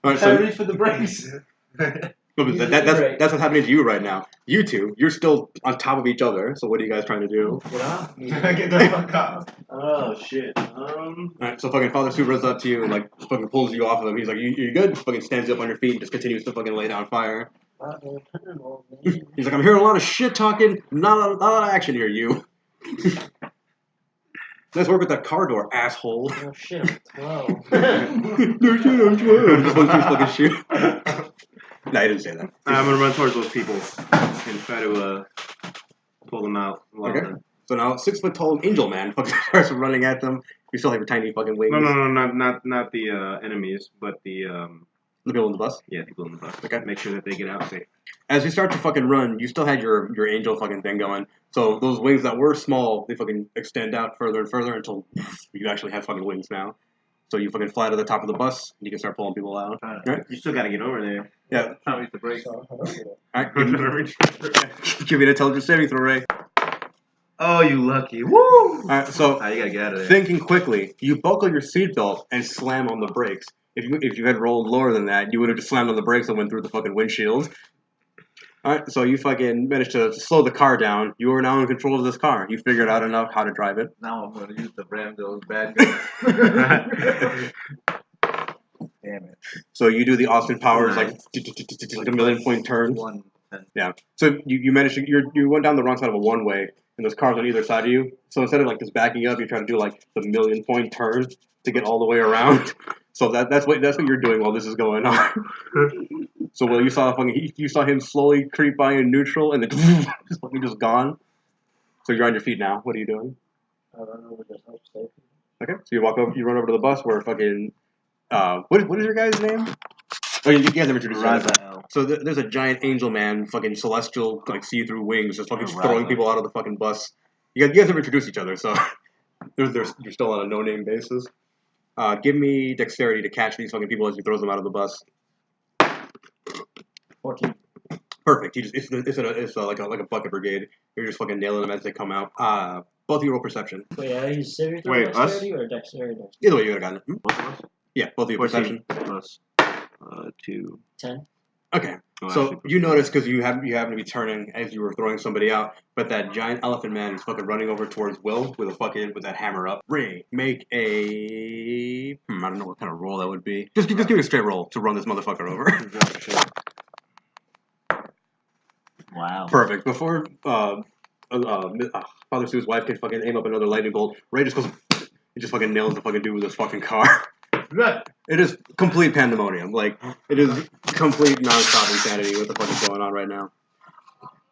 All right, Try to so reach for the brakes. that's what's happening to you right now. You two, you're still on top of each other. So what are you guys trying to do? Get off me. Get the fuck off. Oh shit. All right, so fucking Father Sue runs up to you and like fucking pulls you off of him. He's like, "You good?" Fucking stands you up on your feet and just continues to fucking lay down fire. He's like, "I'm hearing a lot of shit talking, not a lot of action here, you." Nice work with that car door, asshole. Oh shit, I'm 12. No shit, I'm 12. Just wants to fucking shoot. No, he didn't say that. I'm gonna run towards those people and try to pull them out. Okay. So now 6 foot tall angel man fucking starts running at them. You still have your tiny fucking wings. No, not the enemies, but the people on the bus. Yeah, people on the bus. Okay. Make sure that they get out safe. As you start to fucking run, you still had your angel fucking thing going. So those wings that were small, they fucking extend out further and further until you actually have fucking wings now. So you fucking fly to the top of the bus, and you can start pulling people out. Right? You still gotta get over there. Yeah. Try to reach the brakes. Alright, give me an intelligence saving throw, Ray. Oh, you lucky. Woo! Alright, so you gotta get out of there. thinking quickly, you buckle your seatbelt and slam on the brakes. If you had rolled lower than that, you would have just slammed on the brakes and went through the fucking windshield. Alright, so you fucking managed to slow the car down. You are now in control of this car. You figured out enough how to drive it. Now I'm going to use the ram those bad guys. Damn it. So you do the Austin Powers like a million point turn. Yeah. So you managed to you went down the wrong side of a one way, and there's cars on either side of you. So instead of like just backing up, you try to do like the million point turn to get all the way around. So that's what you're doing while this is going on. So you saw him slowly creep by in neutral, and then just gone. So you're on your feet now. What are you doing? I run over to help safety. Okay. So you run over to the bus where fucking what is your guy's name? Oh, you guys never introduced him. So there's a giant angel man, fucking celestial, like see-through wings, just fucking throwing people out of the fucking bus. You guys never introduced each other, so you're still on a no-name basis. Give me dexterity to catch these fucking people as he throws them out of the bus. 14. Perfect. It's like a bucket brigade. You're just fucking nailing them as they come out. Both of you roll perception. Wait, are you serious? Wait, dexterity or dexterity? Either way, you would have gotten it. Both of us? Yeah, both of you perception. Plus 2. 10. Okay. Oh, So actually, you notice because you happen to be turning as you were throwing somebody out, but that giant elephant man is fucking running over towards Will with that hammer up. Ray, make a I don't know what kind of roll that would be. Just give me a straight roll to run this motherfucker over. Wow. Perfect. Before Father Sue's wife can fucking aim up another lightning bolt, Ray just goes. He just fucking nails the fucking dude with this fucking car. It is complete pandemonium. Like, it is complete non-stop insanity. What the fuck is going on right now?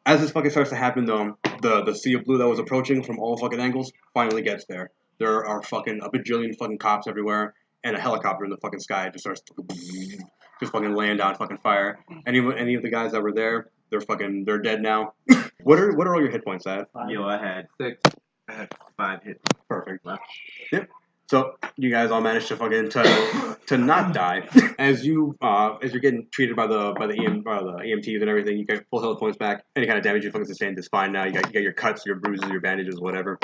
As this fucking starts to happen, though, the sea of blue that was approaching from all fucking angles finally gets there. There are fucking a bajillion fucking cops everywhere, and a helicopter in the fucking sky just starts just fucking laying down fucking fire. Any of the guys that were there, they're dead now. What are all your hit points at? Yo, I had 6. I had 5 hits. Perfect. Yep. So you guys all managed to fucking to not die as you're getting treated by the EMTs and everything. You get full health points back. Any kind of damage you fucking sustained is fine now. You got your cuts, your bruises, your bandages, whatever.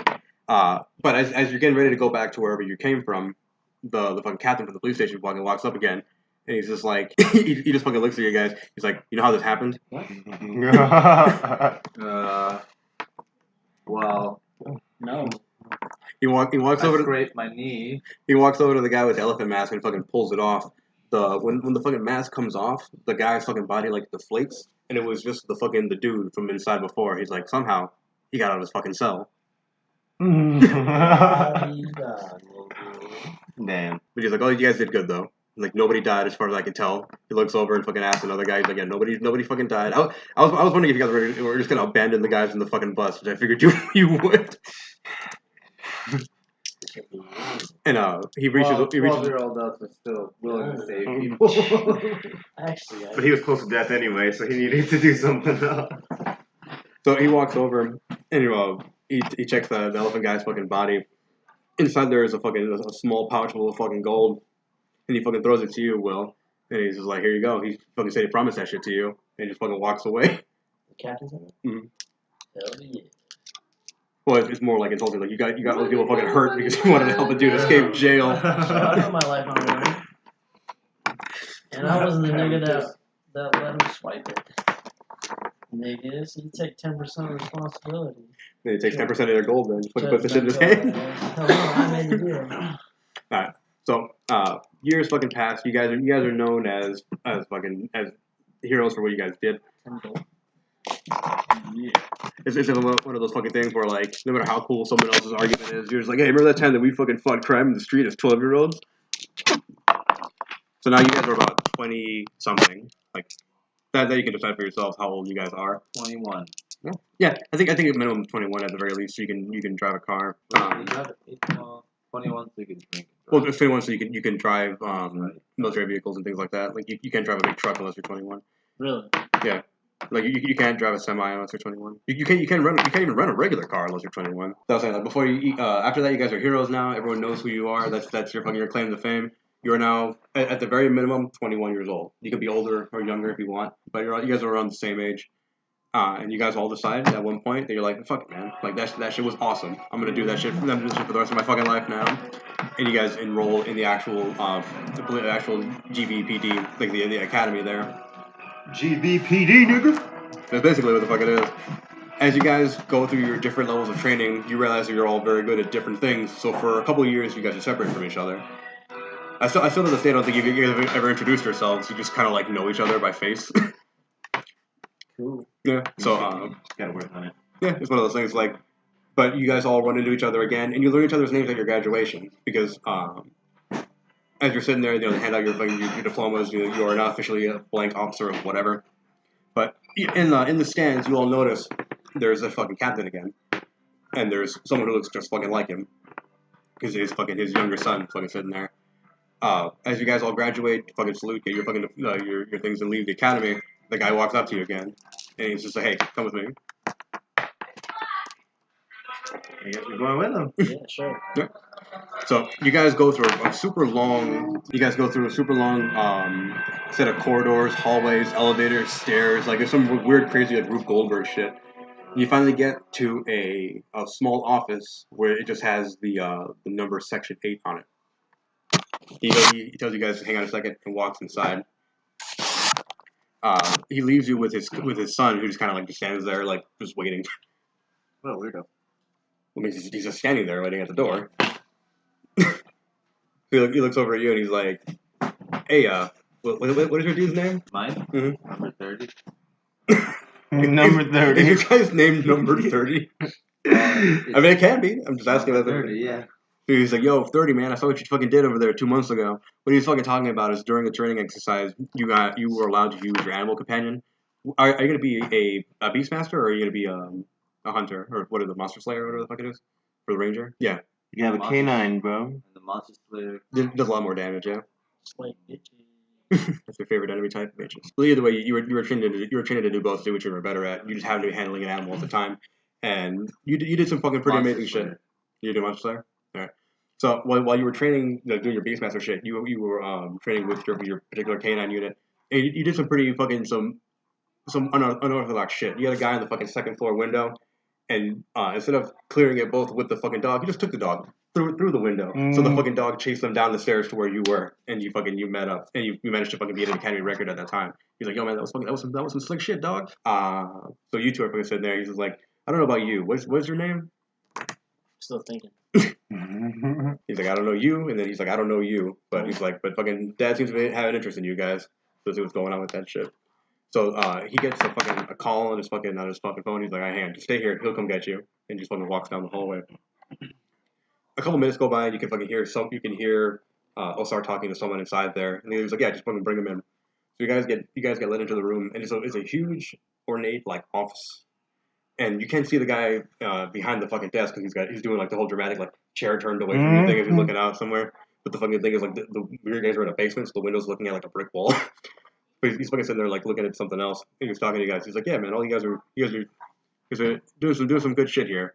But as you're getting ready to go back to wherever you came from, the fucking captain from the police station fucking walks up again, and he's just like he just fucking looks at you guys. He's like, you know how this happened? Well, No. He walks I over to scraped my knee. He walks over to the guy with the elephant mask and fucking pulls it off. When the fucking mask comes off, the guy's fucking body like deflates, and it was just the dude from inside before. He's like, somehow he got out of his fucking cell. Damn. But he's like, oh, you guys did good though. Like nobody died as far as I can tell. He looks over and fucking asks another guy. He's like, yeah, nobody fucking died. I was wondering if you guys were just gonna abandon the guys in the fucking bus, which I figured you would. And he reaches. 12-year-old us is still willing to save people. Actually, But he was close to death anyway, so he needed to do something else. So he walks over and he checks the elephant guy's fucking body. Inside there is a small pouch full of fucking gold, and he fucking throws it to you, Will. And he's just like, here you go. He fucking said he promised that shit to you, and he just fucking walks away. The captain's in it? Mm-hmm. Hell yeah. Well, it's more like insulting. Like you got other people fucking hurt because you wanted to help a dude escape jail. So I put my life on the line. And I wasn't the nigga that let him swipe it. Niggas, you take 10% of responsibility. Then he takes 10% of their gold, then just fucking puts the shit in his Judgmental hand. ass. Hell no, I made the deal. Alright, so years fucking passed. You guys are known as heroes for what you guys did. 10 gold. Yeah. It's one of those fucking things where like no matter how cool someone else's argument is, you're just like, hey, remember that time that we fucking fought crime in the street as 12-year-olds? So now you guys are about 20 something, like that you can decide for yourselves how old you guys are. 21. Yeah, I think a minimum 21 at the very least, so you can drive a car. 21 so you can drink. Well, it's 21 so you can drive military vehicles and things like that. Like you can't drive a big truck unless you're 21. Really? Yeah. Like you can't drive a semi unless you're 21. You can't even run a regular car unless you're 21. So I was saying, like, before you after that you guys are heroes now. Everyone knows who you are. That's your claim to fame. You are now at the very minimum 21 years old. You can be older or younger if you want, but you guys are around the same age. And you guys all decide at one point that you're like, fuck it, man. Like that shit was awesome. I'm gonna do that shit. I'm gonna do this shit for the rest of my fucking life now. And you guys enroll in the actual GVPD, like the academy there. GBPD, nigga. That's basically what the fuck it is. As you guys go through your different levels of training, you realize that you're all very good at different things. So for a couple of years, you guys are separate from each other. I still to this day don't think you guys have ever introduced yourselves. You just kind of like know each other by face. Cool. Yeah. So Gotta work on it. yeah, it's one of those things like. But you guys all run into each other again, and you learn each other's names at your graduation because as you're sitting there, they hand out your diplomas. You are not officially a blank officer of whatever. But in the stands, you all notice there's a fucking captain again, and there's someone who looks just fucking like him, because his younger son fucking sitting there. As you guys all graduate, fucking salute, get your fucking your things, and leave the academy. The guy walks up to you again, and he's just like, "Hey, come with me." I guess we're going with them. Yeah, sure. So you guys go through a super long. Set of corridors, hallways, elevators, stairs. Like there's some weird, crazy like Rube Goldberg shit. You finally get to a small office where it just has the number Section 8 on it. He tells you guys to hang on a second and walks inside. He leaves you with his son, who just kind of like just stands there, like just waiting. What a weirdo. I mean, he's just standing there waiting at the door. He looks over at you and he's like, "Hey, what is your dude's name?" Mine? Mhm. Number 30. Number 30. Is your guy's name number 30? I mean, it can be. I'm just asking about Number 30, yeah. He's like, "Yo, 30, man, I saw what you fucking did over there 2 months ago." What he's fucking talking about is during the training exercise, you were allowed to use your animal companion. Are you gonna be a beastmaster or are you gonna be a hunter or what is it, monster slayer or whatever the fuck it is for the ranger? Yeah, You have a canine, bro. And the Monster Slayer. does a lot more damage. Yeah, Slate bitches. that's your favorite enemy type, bitches. But either way, you were trained to do both, do what you were better at. You just happened to be handling an animal at the time, and you did some fucking pretty Monster amazing Slayer. shit. You did Monster Slayer. All right. So while you were training, doing your beastmaster shit, you were training with your particular canine unit, and you did some pretty fucking some unorthodox shit. You had a guy on the fucking second floor window, and instead of clearing it both with the fucking dog, you just took the dog through the window. So the fucking dog chased them down the stairs to where you were, and you met up, and you managed to fucking beat an academy record at that time. He's like, "Yo, man, that was some slick shit, dog." So you two are fucking sitting there. He's just like, "I don't know about you. What's your name?" Still thinking. He's like, "I don't know you," and then he's like, "I don't know you," but he's like, "But fucking Dad seems to have an interest in you guys." So see what's going on with that shit. So he gets a call on his fucking phone. He's like, "I hand, stay here. He'll come get you," and just fucking walks down the hallway. A couple minutes go by, and you can fucking hear Osar talking to someone inside there, and he's like, "Yeah, just fucking bring him in." So you guys get let into the room, and it's a huge, ornate like office. And you can't see the guy behind the fucking desk because he's doing like the whole dramatic like chair turned away from you thing as he's looking out somewhere. But the fucking thing is like the weird guys are in a basement, so the window's looking at like a brick wall. But he's fucking sitting there like looking at something else. And he's talking to you guys. He's like, "Yeah, man, all you guys are doing some good shit here."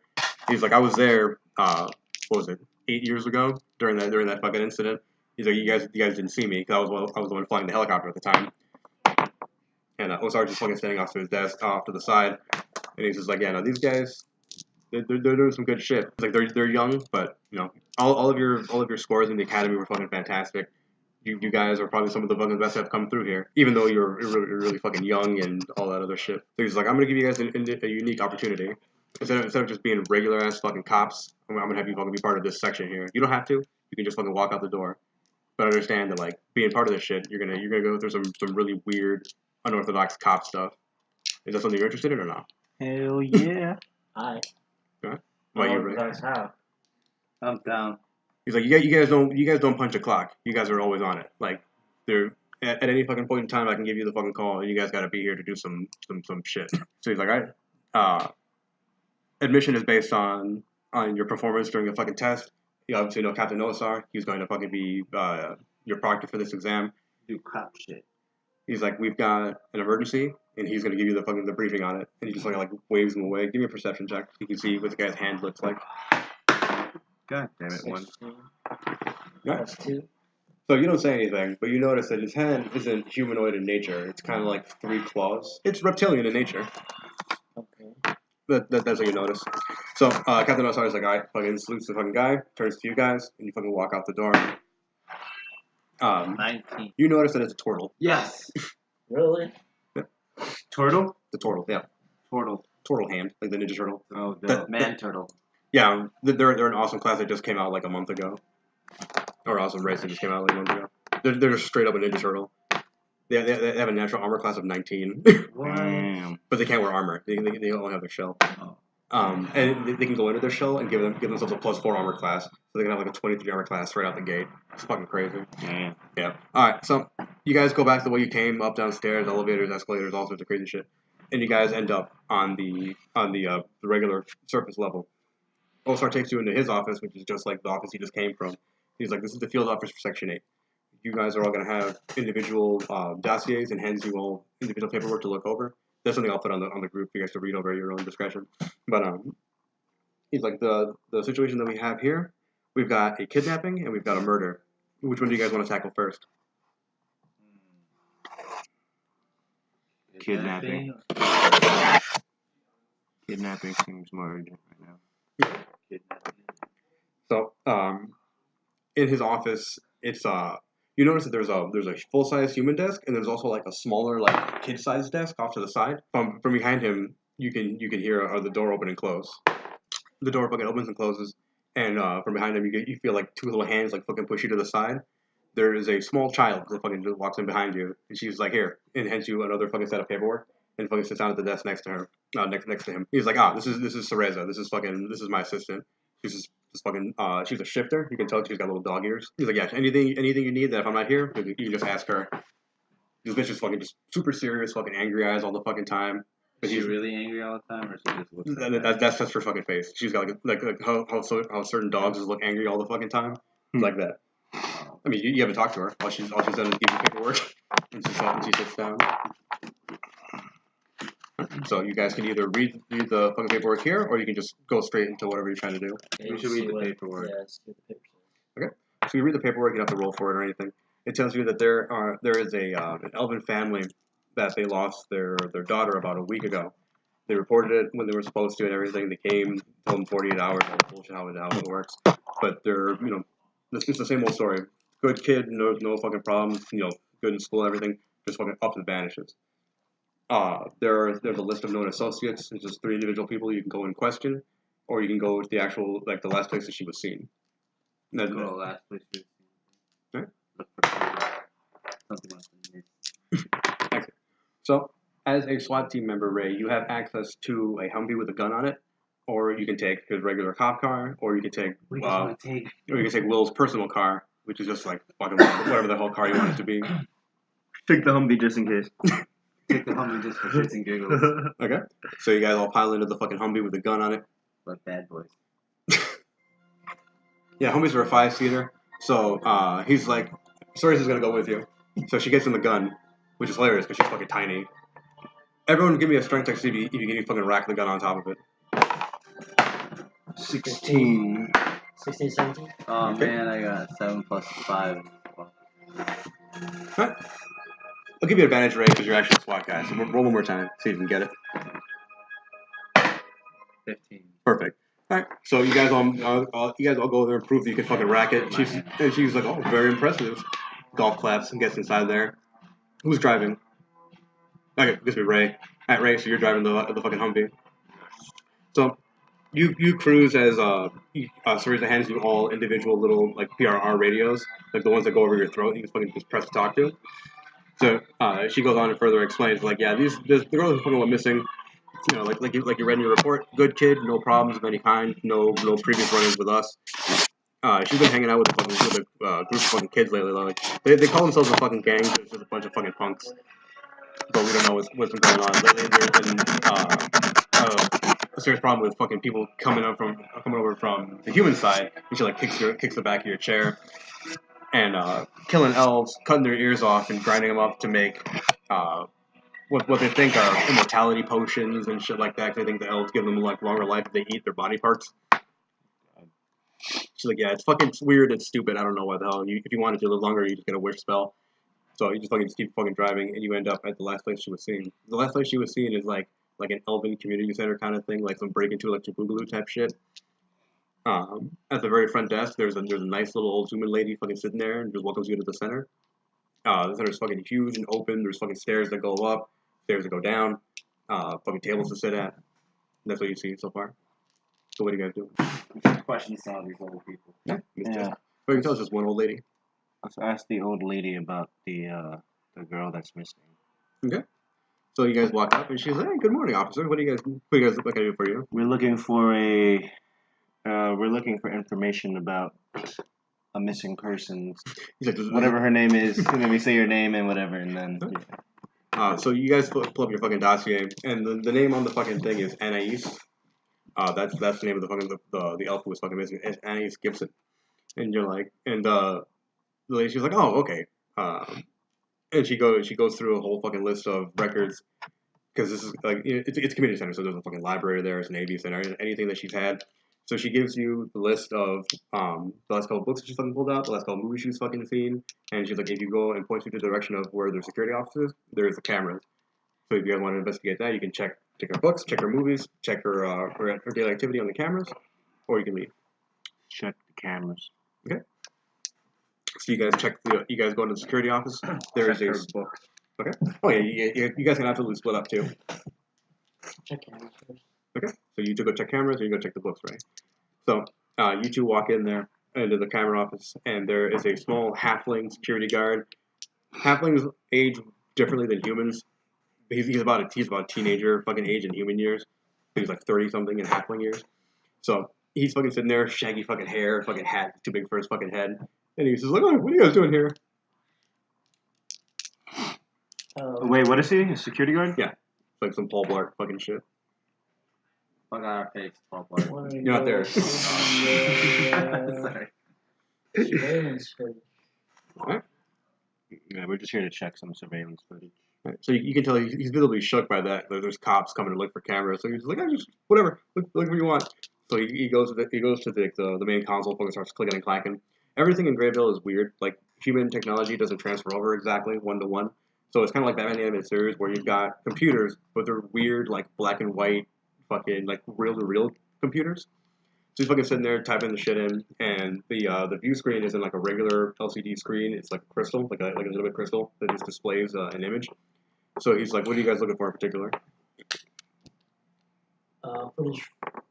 He's like, "I was there. What was it? 8 years ago during that fucking incident." He's like, "You guys didn't see me because I was the one flying the helicopter at the time." And Osar just fucking standing off to his desk, off to the side. And he's just like, "Yeah, no, these guys, they're doing some good shit. It's like they're young, but you know, all of your scores in the academy were fucking fantastic. You guys are probably some of the fucking best that have come through here, even though you're really fucking young and all that other shit. So he's like, I'm gonna give you guys a unique opportunity. Instead of just being regular ass fucking cops, I'm gonna have you fucking be part of this section here. You don't have to. You can just fucking walk out the door. But understand that like being part of this shit, you're gonna go through some really weird, unorthodox cop stuff. Is that something you're interested in or not? Hell yeah. Hi. Why you, you Ray? guys have? I'm down. He's like, you guys don't punch a clock. You guys are always on it. Like, there at any fucking point in time, I can give you the fucking call, and you guys got to be here to do some shit. So he's like, all right. Admission is based on your performance during the fucking test. You obviously know Captain Nosar. He's going to fucking be your proctor for this exam. Do cop shit. He's like, we've got an emergency, and he's going to give you the briefing on it. And he just like waves him away. Give me a perception check. You can see what the guy's hand looks like. God damn it, one. 16. Yeah. Plus 2. So you don't say anything, but you notice that his hand isn't humanoid in nature. It's kind of like 3 claws. It's reptilian in nature. Okay. That's what you notice. So Captain Nosar is like, all right, fucking salutes the fucking guy, turns to you guys, and you fucking walk out the door. 19. You notice that it's a turtle. Yes. Really? Turtle? The turtle, yeah. Turtle. Turtle hand, like the Ninja Turtle. Oh, the That- man turtle. Yeah, they're an awesome class that just came out like a month ago. Or awesome race that just came out like a month ago. They're just straight up a Ninja Turtle. They have a natural armor class of 19. Damn. But they can't wear armor. They only have their shell. Oh. And they can go into their shell and give themselves a +4 armor class. So they can have like a 23 armor class right out the gate. It's fucking crazy. Damn. Yeah. Alright, so you guys go back the way you came, up, downstairs, elevators, escalators, all sorts of crazy shit. And you guys end up on the regular surface level. Osar takes you into his office, which is just like the office he just came from. He's like, this is the field office for Section 8. You guys are all going to have individual dossiers and hands you all individual paperwork to look over. That's something I'll put on the group for you guys to read over at your own discretion. But he's like, the situation that we have here, we've got a kidnapping and we've got a murder. Which one do you guys want to tackle first? Kidnapping. Kidnapping seems more urgent right now. Kidnapping. So, in his office, it's you notice that there's a full size human desk and there's also like a smaller like kid sized desk off to the side. From behind him, you can hear the door open and close. The door fucking opens and closes, and from behind him, you feel like 2 little hands like fucking push you to the side. There is a small child that fucking just walks in behind you, and she's like, here, and hands you another fucking set of paperwork, and fucking sits down at the desk next to her, next to him. He's like, this is Cereza. This is my assistant. She's just fucking, she's a shifter. You can tell she's got little dog ears. He's like, yeah, anything you need that if I'm not here, you can just ask her. This bitch is fucking just super serious, fucking angry eyes all the fucking time. But Is she really angry all the time, or she just looks like that? that's just her fucking face. She's got like how certain dogs just look angry all the fucking time, like that. Oh. I mean, you haven't talked to her. All she's done is give you paperwork, and she sits down. So you guys can either read the fucking paperwork here, or you can just go straight into whatever you're trying to do. Okay, We should see read the what- paperwork. Yeah, let's do the paperwork. So you read the paperwork. You don't have to roll for it or anything. It tells you that there is an elven family that they lost their daughter about a week ago. They reported it when they were supposed to and everything. They came, told them 48 hours, all the bullshit how it works. But they're it's just the same old story. Good kid, no fucking problems. Good in school, and everything. Just fucking up and vanishes. There's a list of known associates. It's just 3 individual people you can go and question, or you can go to the actual the last place that she was seen. And Go then- to the last place we've seen. Right. Look for something else in here. So, as a SWAT team member, Ray, you have access to a Humvee with a gun on it, or you can take his regular cop car, or you can take We just want to take. or you can take Will's personal car, which is just like fucking whatever the hell car you want it to be. Take the Humvee just in case. Take the Humvee just for shits and giggles. Okay. So you guys all pile into the fucking Humvee with a gun on it. But bad boys. Yeah, Humvees are a 5-seater. So he's like, Ceres is gonna go with you. So she gets in the gun, which is hilarious because she's fucking tiny. Everyone give me a strength check to see if you can fucking rack the gun on top of it. 16. 16, 17? Oh Okay. man, I got 7 plus 5. Alright. I'll give you advantage, Ray, because you're actually a SWAT guy. So roll one more time, see if you can get it. 15. Perfect. All right. So you guys all go there and prove that you can fucking rack it. She's like, oh, very impressive. golf claps and gets inside there. Who's driving? Okay, this would be Ray. Alright, Ray, so you're driving the fucking Humvee. So you cruise as Sarisa hands you all individual little like PRR radios, like the ones that go over your throat. You can fucking just press to talk to. So she goes on and further explains like, yeah, the girl who fucking went missing. You know, like you read in your report, good kid, no problems of any kind, no previous run-ins with us. She's been hanging out with a group of fucking kids lately. Like they call themselves a fucking gang, but it's just a bunch of fucking punks. But we don't know what's been going on lately. There's been a serious problem with fucking people coming over from the human side. And she like kicks the back of your chair, and killing elves, cutting their ears off, and grinding them up to make what they think are immortality potions and shit like that. 'Cause they think the elves give them like longer life if they eat their body parts. She's like, yeah, it's weird and stupid. I don't know why the hell. If you wanted to live longer, you just get a wish spell. So you just keep fucking driving, and you end up at the last place she was seen. The last place she was seen is like an elven community center kind of thing, like some break into electric boogaloo type shit. At the very front desk, there's a nice little old human lady fucking sitting there and just welcomes you to the center. The center's fucking huge and open. There's fucking stairs that go up, stairs that go down, fucking tables to sit at. And that's what you see so far. So what are you guys doing? Question some of these old people. Yeah. Yeah. But you can tell it's just one old lady. Let's ask the old lady about the girl that's missing. Okay. So you guys walk up, and she's like, "Hey, good morning, officer. What do you guys what can I do for you?" We're looking for information about a missing person. He's like, Whatever her name is. Let me say your name and whatever, and then. Yeah. So you guys pull up your fucking dossier, and the name on the fucking thing is Anais. That's the name of the fucking the elf who was fucking missing. It's Anais Gibson. And you're like, and the lady, she's like, oh, okay. And she goes through a whole fucking list of records, because this is like it's a community center, so there's a fucking library there, it's an AV center, anything that she's had. So she gives you the list of the last couple books that she's fucking pulled out, the last couple movies she's fucking seen, and she's like, if you go and points you to the direction of where there's security officers, there's the cameras. So if you guys want to investigate that, you can check her books, check her movies, check her daily activity on the cameras, or you can leave. Check the cameras. Okay. So you guys go into the security office. There is a book. Okay. Oh yeah, you guys can absolutely split up too. Check cameras first. Okay. So you two go check cameras, or you go check the books, right? So you two walk in there into the camera office, and there is a small halfling security guard. Halflings age differently than humans. He's about a teenager fucking age in human years. He's like 30 something in halfling years. So he's fucking sitting there, shaggy fucking hair, fucking hat too big for his fucking head. And he's just like, oh, what are you guys doing here? Wait, what is he? A security guard? Yeah. It's like some Paul Blart fucking shit. Fuck on our face, Paul Blart. You're not there. Sorry. Surveillance footage. Yeah, we're just here to check some surveillance footage. Right. So you can tell he's visibly shook by that. There's cops coming to look for cameras. So he's like, oh, just whatever, look what you want. So he goes to the main console, fucking starts clicking and clacking. Everything in Grayville is weird. Like human technology doesn't transfer over exactly 1-to-1. So it's kind of like Batman the Animated Series where you've got computers, but they're weird, like black and white, fucking like reel-to-reel computers. So he's fucking sitting there typing the shit in, and the view screen isn't like a regular LCD screen. It's like crystal, like a little bit crystal that just displays an image. So he's like, "What are you guys looking for in particular?" Footage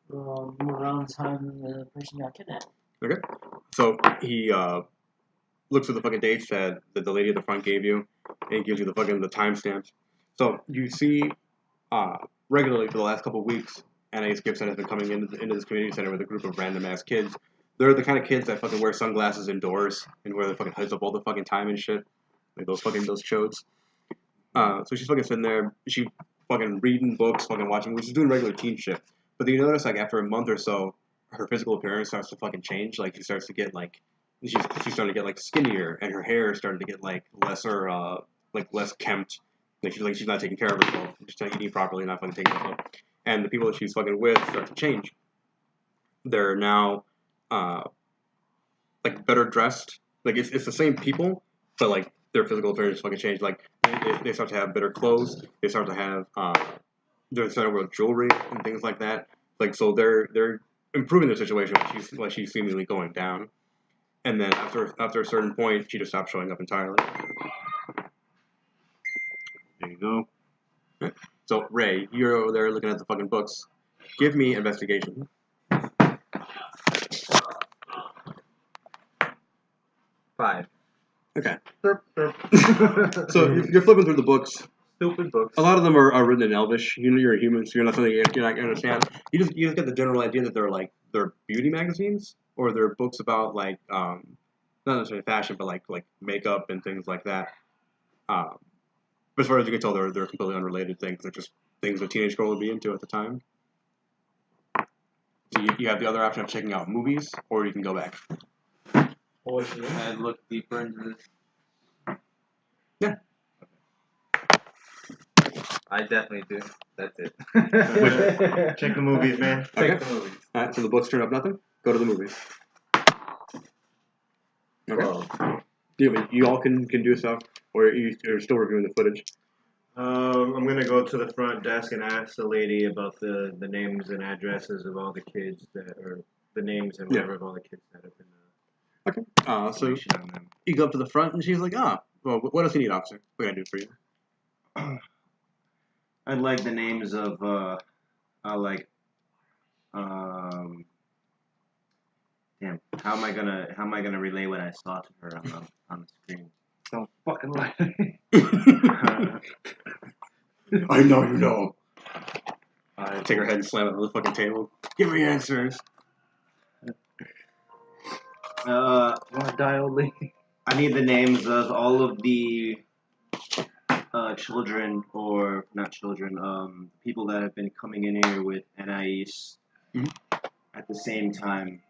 from around the time the person got kidnapped. Okay. So he looks at the fucking dates that the lady at the front gave you, and gives you the timestamps. So you see regularly for the last couple of weeks, Anais Gibson has been coming into this community center with a group of random ass kids. They're the kind of kids that fucking wear sunglasses indoors and wear their fucking hoods up all the fucking time and shit. Like those chodes. So she's fucking sitting there, she fucking reading books, fucking watching movies, she's doing regular teen shit. But then you notice, like, after a month or so, her physical appearance starts to fucking change. Like, she starts to get, like, she's starting to get, like, skinnier, and her hair is starting to get, like, lesser, less kempt. Like, she's not taking care of herself. She's not eating properly, not fucking taking care of herself. And the people that she's fucking with start to change. They're now, like, better dressed. Like, it's the same people, but, like, their physical appearance fucking changed. Like, they start to have better clothes. They start to have, they're starting to wear jewelry and things like that. Like, so they're improving their situation while she's seemingly going down. and then after a certain point, she just stopped showing up entirely. There you go. So Ray, you're over there looking at the fucking books. Give me investigation. 5. Okay. Derp, derp. So you're flipping through the books. Stupid books. A lot of them are written in Elvish. You know, you're a human, so you're not something you're not gonna understand. You just get the general idea that they're beauty magazines or they're books about like not necessarily fashion, but like makeup and things like that. But as far as you can tell, they're completely unrelated things. They're just things a teenage girl would be into at the time. So you have the other option of checking out movies, or you can go back. And look deeper into this. Yeah. I definitely do. That's it. Check the movies, man. Okay. Check the movies. All right. So the books turn up nothing. Go to the movies. Okay. Well, Yeah, but you all can do stuff, or you're still reviewing the footage. I'm gonna go to the front desk and ask the lady about the names and addresses of all the kids or the names and whatever of all the kids that have been Okay. So information on them. you go up to the front, and she's like, well, what else do you need, officer? What can I do for you? I'd like the names of damn. How am I gonna relay what I saw to her on the screen? don't fucking lie. I know you know. I take her head and slam it on the fucking table. Give me answers. Wanna die, old lady? I need the names of all of the children, or not children, people that have been coming in here with Anais Mhm. at the same time.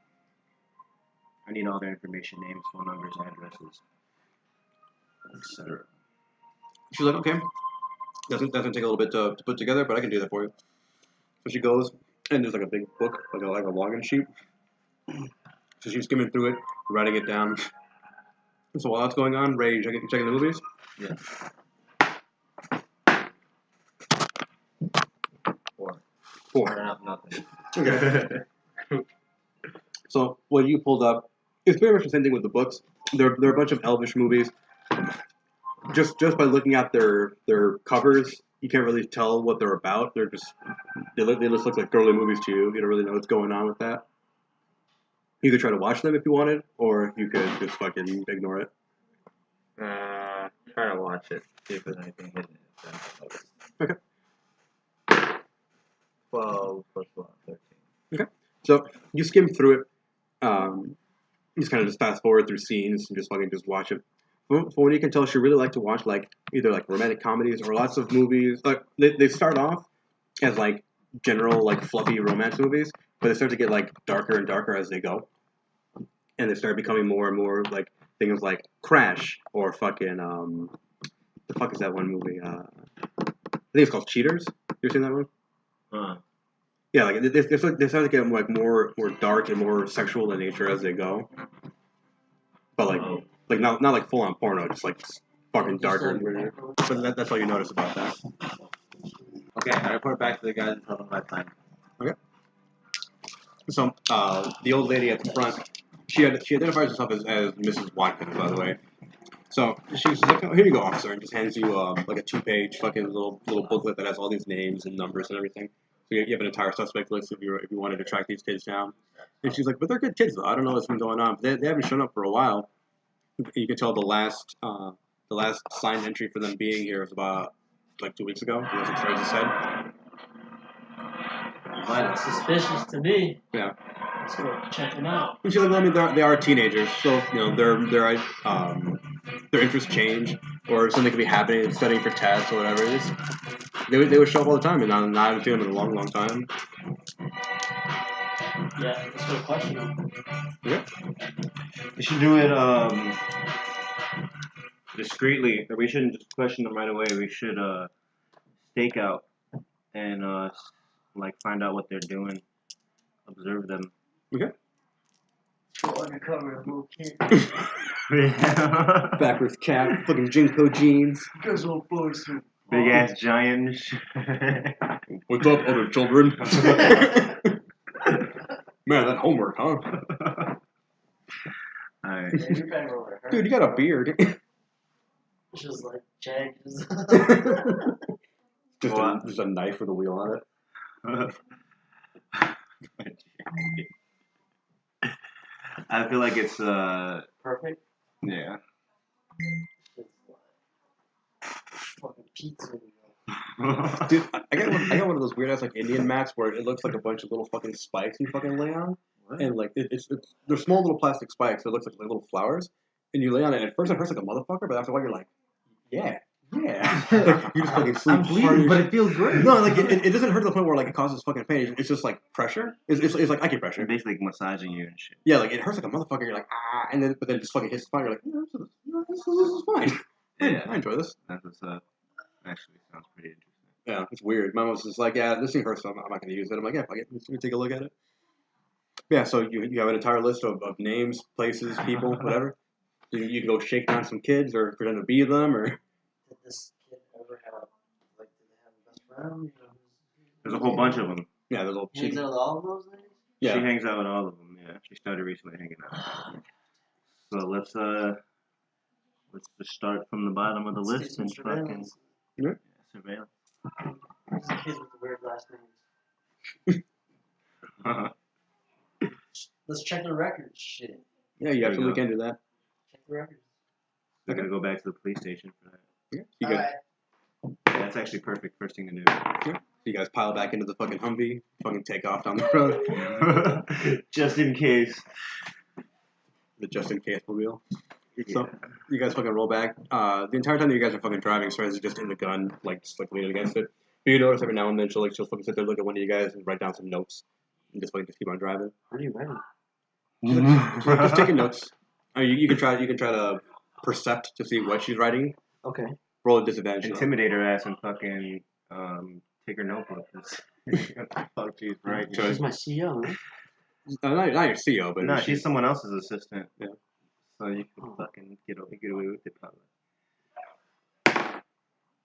I need all their information, names, phone numbers, addresses, etc. She's like, okay. Doesn't take a little bit to put together, but I can do that for you. So she goes, and there's like a big book, like a login sheet. So she's skimming through it, writing it down. So while that's going on, Ray, you checking the movies? Yeah. 4. Four. Turn up nothing. Okay. So what you pulled up is pretty much the same thing with the books. They're a bunch of Elvish movies. Just by looking at their covers, you can't really tell what they're about. They just look like girly movies to you. You don't really know what's going on with that. You could try to watch them if you wanted, or you could just fucking ignore it. Try to watch it. See if there's anything hidden. Okay. 12 plus 1, 13. So you skim through it. You just kind of fast forward through scenes and just watch it. From what you can tell, she really liked to watch either romantic comedies or lots of movies. Like they start off as general fluffy romance movies, but they start to get darker and darker as they go, and they start becoming more and more things like Crash or fucking the fuck is that one movie? I think it's called Cheaters. You ever seen that one? Yeah, they start to get more dark and more sexual in nature as they go. But not full on porno, just fucking darker and weirder. But that's all you notice about that. Okay, I report back to the guys and tell them my plan. So the old lady at the front, she identifies herself as Mrs. Watkins, by the way. So she's like, oh, here you go, officer, and just hands you a 2-page fucking little booklet that has all these names and numbers and everything. So you have an entire suspect list if you wanted to track these kids down. And she's like, but they're good kids though. I don't know what's been going on. They haven't shown up for a while. You can tell the last signed entry for them being here was about 2 weeks ago. That's what Tracy said. That's suspicious to me. Yeah. Let's go check them out. And she's like, well, I mean, they are teenagers, so their interests change, or something could be happening, studying for tests or whatever it is. They would show up all the time, and I haven't seen them in a long, long time. Yeah, let's go question them. Yeah. We should do it discreetly. Or we shouldn't just question them right away. We should stake out and find out what they're doing, observe them. Okay. Go undercover as little kid. Backwards cap, fucking Jinko jeans. Goes all boys through. Big ass giant. What's up, other children? Man, that homework, huh? Alright. Maybe back over her. Dude, you got a beard. Just like changes. Just a knife with a wheel on it. I feel like it's Perfect. yeah. It's like fucking pizza. Dude, I got one of those weird ass like Indian mats where it looks like a bunch of little fucking spikes you fucking lay on, and like it's they're small little plastic spikes. So it looks like little flowers, and you lay on it. And at first it hurts like a motherfucker, but after a while you're like, yeah. Like, you just fucking sleep. I'm bleeding, but it feels great. No, like it doesn't hurt to the point where like it causes fucking pain. It's just like pressure. It's like acupressure. They're basically massaging you and shit. Yeah, like it hurts like a motherfucker. You're like and then but then it just fucking hits the spine. You're like, this is fine. Yeah. I enjoy this. That's what's up. Actually sounds pretty interesting. Yeah, it's weird. Mom was just like, yeah, this thing hurts, so I'm not going to use it. I'm like, yeah, fuck it. Let me take a look at it. Yeah, so you have an entire list of names, places, people, whatever. You can go shake down some kids or pretend to be them, or... Did this kid ever have, like, did they have a best friend? You know, There's a whole bunch of them. Yeah, there's little... hangs out with all of those ladies? Yeah. She hangs out with all of them. Yeah, she started recently hanging out. So let's just start from the bottom of the Let's list do and some fucking surveillance. surveil. Who's the kid with the weird last names? Let's check the records. Shit. Yeah, you There you absolutely go. can do that. Check the records. We're gonna go back to the police station for that. Yeah. You guys, Yeah, that's actually perfect. First thing to do. you guys pile back into the fucking Humvee, fucking take off down the road. Just in case. The just-in-case mobile. So, you guys fucking roll back. The entire time that you guys are fucking driving, Sarah's is just in the gun, like, just, like, leaning against it. But you notice every now and then she'll fucking sit there, look at one of you guys, and write down some notes. And just keep on driving. Are you ready? Just taking notes. I mean, you can try to percept to see what she's writing. Okay. Roll a disadvantage. though. Intimidate her ass and fucking take her notebook. Fuck, she's right. She's my CEO, huh? Not your CEO, but No, she's someone else's assistant. Yeah. So you can fucking get away with it probably.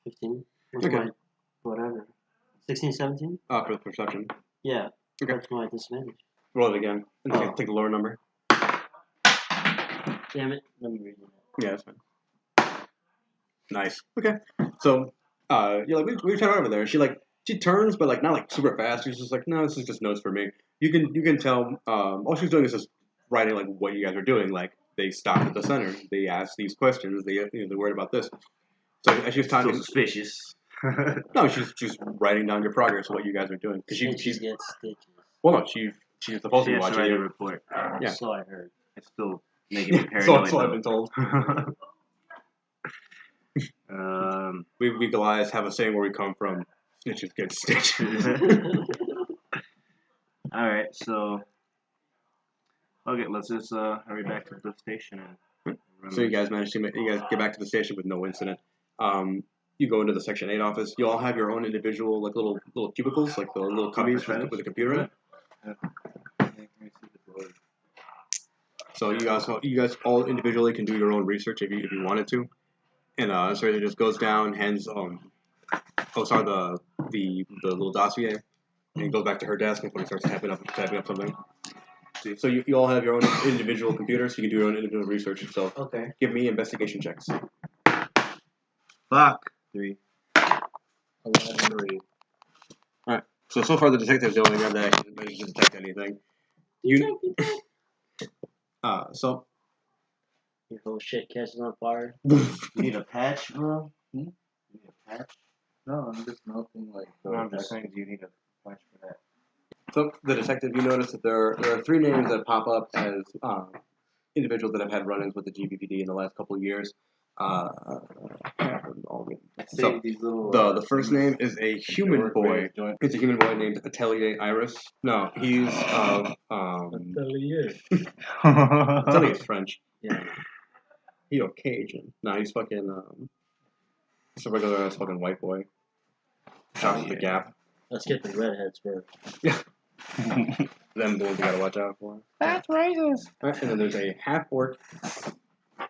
15. What's Okay. my, whatever. 16, 17? for the perception. Yeah. Okay. That's my disadvantage. Roll it again. And Oh. take the lower number. Damn it. Let me read it. Yeah, that's fine. Nice. Okay. So, you're like, we tried over there. She turns, but like not like super fast. She's just like, no, this is just notes for me. You can tell. All she's doing is just writing like what you guys are doing. Like they stopped at the center. They asked these questions. They're worried about this. So as she was talking, Still suspicious. no, she's writing down your progress, what you guys are doing. Because Stitches she's get stitches. well, no, she's supposed to She be has to watching write a you. report. Yeah. So I heard. It's still making me So paranoid. I've been told. We Goliaths have a saying where we come from. Snitches get stitches. Alright, so okay, let's just hurry back to the station and So you guys get back to the station with no incident. You go into the Section 8 office. You all have your own individual like little cubicles, like the little cubbies with a computer in it. So you guys all individually can do your own research if you wanted to. And so it just goes down, hands the little dossier, and it goes back to her desk and starts typing up something. So you all have your own individual computers, so you can do your own individual research. So Okay. give me investigation checks. Fuck. 3. 11 3. So far the detectives the only guy that actually managed to detect anything. So Your whole shit catches on fire. You need a patch, bro? You need a patch? No, I'm just melting like. No, I'm just saying, do you need a patch for that? So the detective, you notice that there are 3 names that pop up as individuals that have had run-ins with the GBPD in the last couple of years. So These little. the first name is a human boy. It's a human boy named Atelier Iris. No, he's Atelier's French. Yeah. He Cajun. No, he's fucking just a regular ass fucking white boy. Shops at the Gap. Let's get the redheads first. Them the ones you gotta watch out for. That's racist. Alright, and then there's a half orc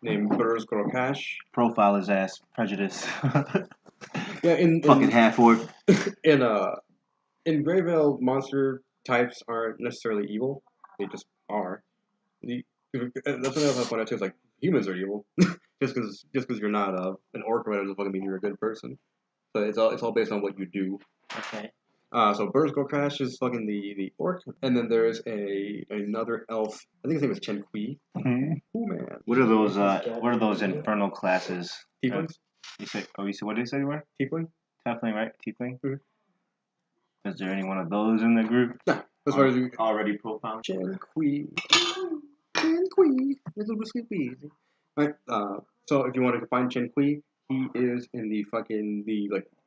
named Burrs Grokash. Profile his ass. Prejudice. Yeah, Fucking half orc. in Greyvale, monster types aren't necessarily evil. They just are. That's what I point out too. It's like humans are evil. just because you're not an orc or whatever doesn't fucking mean you're a good person. So it's all based on what you do. Okay. So Birds Go Crash is fucking the orc, and then there's another elf. I think his name is Chen Kui. Oh man. What are those? What are those infernal classes? Tieflings. You say? Oh, you said what did you say you were? Tiefling. Tiefling, right? Tiefling. Mm-hmm. Is there any one of those in the group? No. As far as you. Already profiled. Chen Kui. Chen Kui. Little whiskey wheezy. Right. So if you want to find Chen Kui, he is in the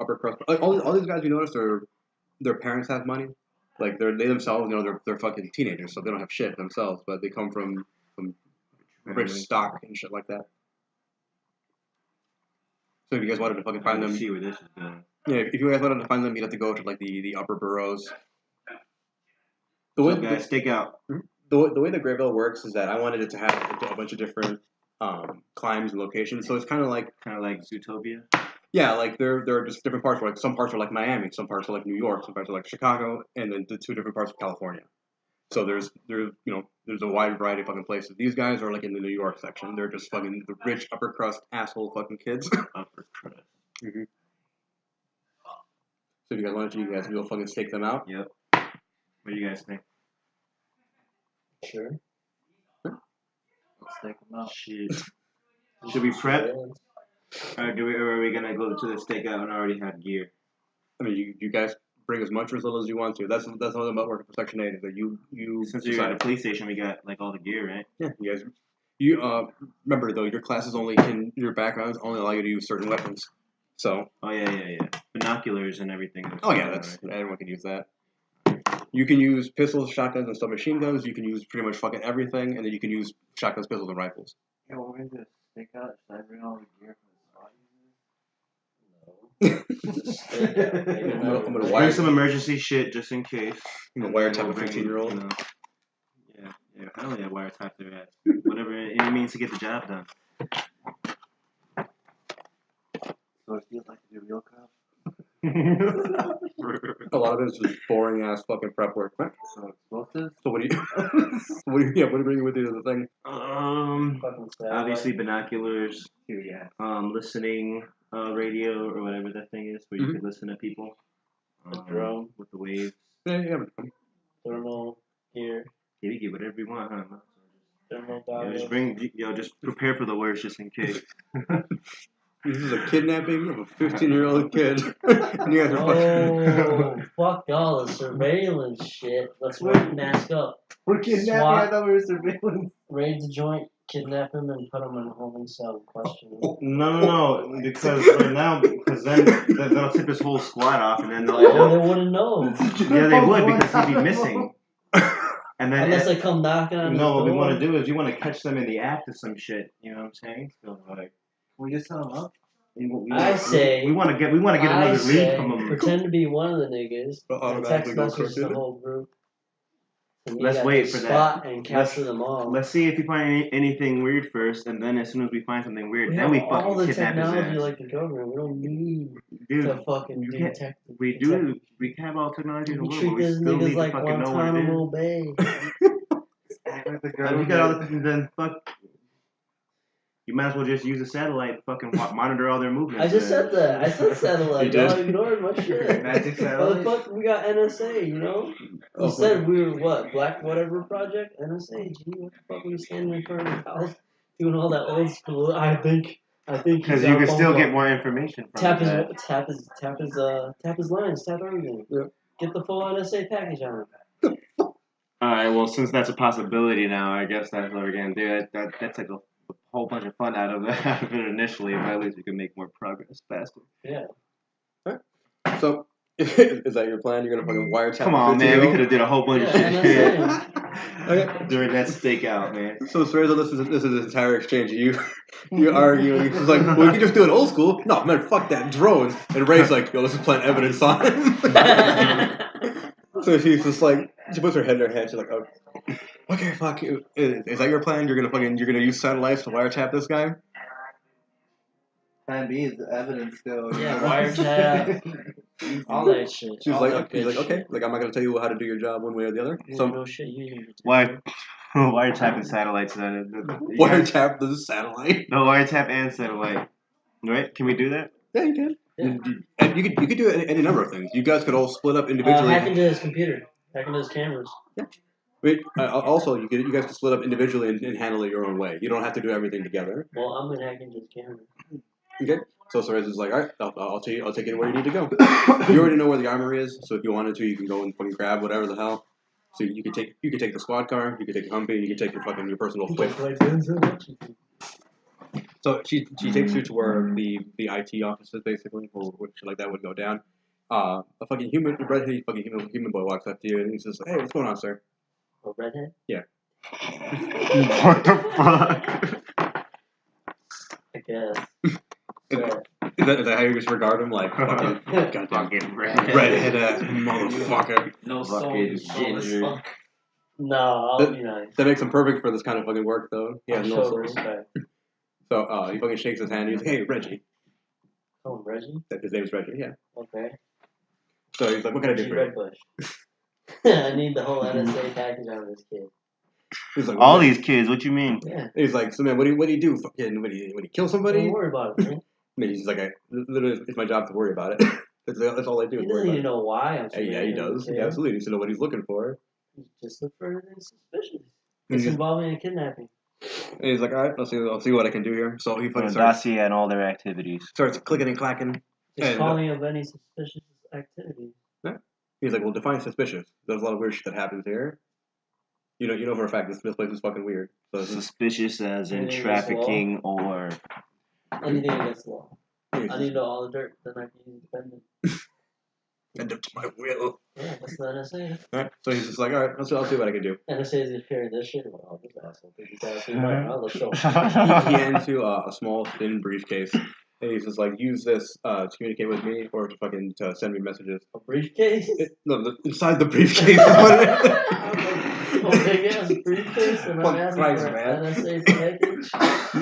upper crust. Like, all these guys you notice their parents have money. Like they themselves, they're fucking teenagers, so they don't have shit themselves, but they come from rich stock and shit like that. So if you guys wanted to fucking find them, See where this is going. yeah, if you guys wanted to find them, you'd have to go to like the upper boroughs. So guys, stick out. The way the Greyville works is that I wanted it to have a bunch of different climbs and locations. So it's kind of like Zootopia. yeah, like there are just different parts. Where, like some parts are like Miami, some parts are like New York, some parts are like Chicago, and then the two different parts of California. So there's a wide variety of fucking places. These guys are like in the New York section. They're just fucking the rich upper crust asshole fucking kids. Upper crust. Mm-hmm. So if you guys wanted to, you guys will fucking stake them out. Yep. What do you guys think? Sure. Let's take them out. Shit. Should we prep? Or are we gonna go to the stakeout and already have gear? I mean, you guys bring as much or as little as you want to. That's all about working for Section 8 is that you Since we're at the police station, we got like all the gear, right? Yeah, you guys. Remember though, your classes your backgrounds only allow you to use certain weapons. So. Oh yeah. Binoculars and everything. Oh yeah, that's everyone can use that. You can use pistols, shotguns, and submachine guns. You can use pretty much fucking everything, and then you can use shotguns, pistols, and rifles. Yo, what is this? Stick out? Should I bring all the gear I'm gonna Bring wire some emergency shit just in case. I'm gonna wiretap a 15-year-old. Yeah, hell yeah, wiretap their ass. Whatever it means to get the job done. So it feels like to do real cop? A lot of it is just boring ass fucking prep work. So explosives? So what do you bring with you to the thing? Fucking Obviously binoculars. Yeah. Listening radio or whatever that thing is, where you can listen to people. The drone. With the waves. Yeah. Thermal gear. Yeah, you get whatever you want, huh? Thermal Yeah, goggles. just prepare for the worst just in case. This is a kidnapping of a 15-year-old kid. And you guys are fucking. Fuck all the surveillance shit. Let's mask up. We're kidnapping? SWAT. I thought we were surveillance. Raid the joint, kidnap him, and put him in a holding cell. Question him. No, because right now, then they'll tip his whole squad off, and then Oh, they wouldn't know. yeah, they would because he'd be missing. And then Unless they come knocking on his no, what we door. want to do is you want to catch them in the act of some shit. You know what I'm saying? So like, We just set them up? I say we want to get another lead from them. pretend to be one of the niggas. And Automatically text go message the crooked. whole group. And you Let's got wait to for that. spot and capture them all. Let's see if we find anything weird first, and then as soon as we find something weird, We then we have all fucking the kidnap his technology ass. like the government. We don't need Dude, to fucking you can't- detect. we do. We have all technology in the We world, treat but we these still need niggas to like fucking know what it is. Guantanamo Bay. Act like the And we got all government. then fuck. You might as well just use a satellite, fucking monitor all their movements. I just said that. I said satellite. You Y'all did? ignored my shit. Magic Well, satellite? fuck, we got NSA, you know? Oh, You said we were what? Black whatever project? NSA, gee, what the fuck were you standing in front of the house doing all that old school? I think Because he's you on can phone still call. get more information from Tap his that. tap his lines, tap everything. Yep. Get the full NSA package on it. Alright, well, since that's a possibility now, I guess that's what we're gonna do. That's like a whole bunch of fun out of it initially, but at least we can make more progress faster. Yeah. So, is that your plan? You're gonna fucking wiretap? Come on, man, we could have did a whole bunch of Yeah, shit Okay. during that stakeout, man. So, Cereza, this is an entire exchange. You arguing. She's like, well, we can just do it old school. No, man, fuck that drones. And Ray's like, yo, let's just plant evidence on it. So she's just like, she puts her head in her hand. She's like, oh, okay, fuck you. Is that your plan? You're gonna use satellites to wiretap this guy? Plan B is the evidence still. Yeah, wiretap. All that shit. She's all like, that good okay, shit. like I'm not gonna tell you how to do your job one way or the other. Yeah, So no shit, you didn't get to Why? do Wiretapping satellites. Wiretap the satellite. No, wiretap and satellite. Right? Can we do that? Yeah, you can. Yeah. And you could do any number of things. You guys could all split up individually. Hack into his computer. Hack into his cameras. Wait, also, you guys can split up individually and handle it your own way. You don't have to do everything together. Well, I'm gonna hack into his camera. Okay. So Sorez is like, all right, I'll take you where you need to go. You already know where the armory is, so if you wanted to, you can go and fucking grab whatever the hell. So you could take the squad car, you could take the Humvee, you could take your personal whip. So she takes you to where the IT office is basically, or which like that would go down. A fucking redheaded fucking human boy walks up to you and he's just like, hey, what's going on, sir? A redhead? Yeah. What the fuck? I guess. Is that how you just regard him? Like, fucking goddamn Fucking redhead. redhead ass motherfucker. No Fucking soul. ginger. No, I'll be nice. That makes him perfect for this kind of fucking work, though. He has no Show soul. respect. So he fucking shakes his hand. He's like, hey, Reggie. Oh, Reggie? His name's Reggie, yeah. Okay. So he's like, what can I do Reggie for you? Redbush. I need the whole NSA package out of this kid. He's like, All what? these kids, what you mean? Yeah. He's like, so man, what do you do? Fucking, when you kill somebody? Don't worry about it, man. And he's like, literally, it's my job to worry about it. that's all I do. He Is worry doesn't about even it. know why I'm Hey, yeah, he does. He absolutely needs to know what he's looking for. Just look for anything suspicious. And It's he's, involving a kidnapping. and he's like, all right, I'll see what I can do here. So he A fucking starts dossier and all their activities. clicking and clacking. Just And, call me of any suspicious activity. He's like, well, define suspicious. There's a lot of weird shit that happens here. You know for a fact this place is fucking weird. So this is, Suspicious as in Anything against the law? trafficking or... Anything against the law. I he's need to know all the dirt, then I can use defendant. end up to my will. Yeah, that's the NSA. Alright, so he's just like, all right, I'll see what I can do. NSA is carrying this shit. Oh, this asshole. This asshole. Right, I'll show. He hands you a small, thin briefcase. And he's just like, use this to communicate with me or to send me messages. A briefcase? Inside the briefcase is what it is. Oh, big ass briefcase, and I'm Fuck asking Christ, for man. an NSA package.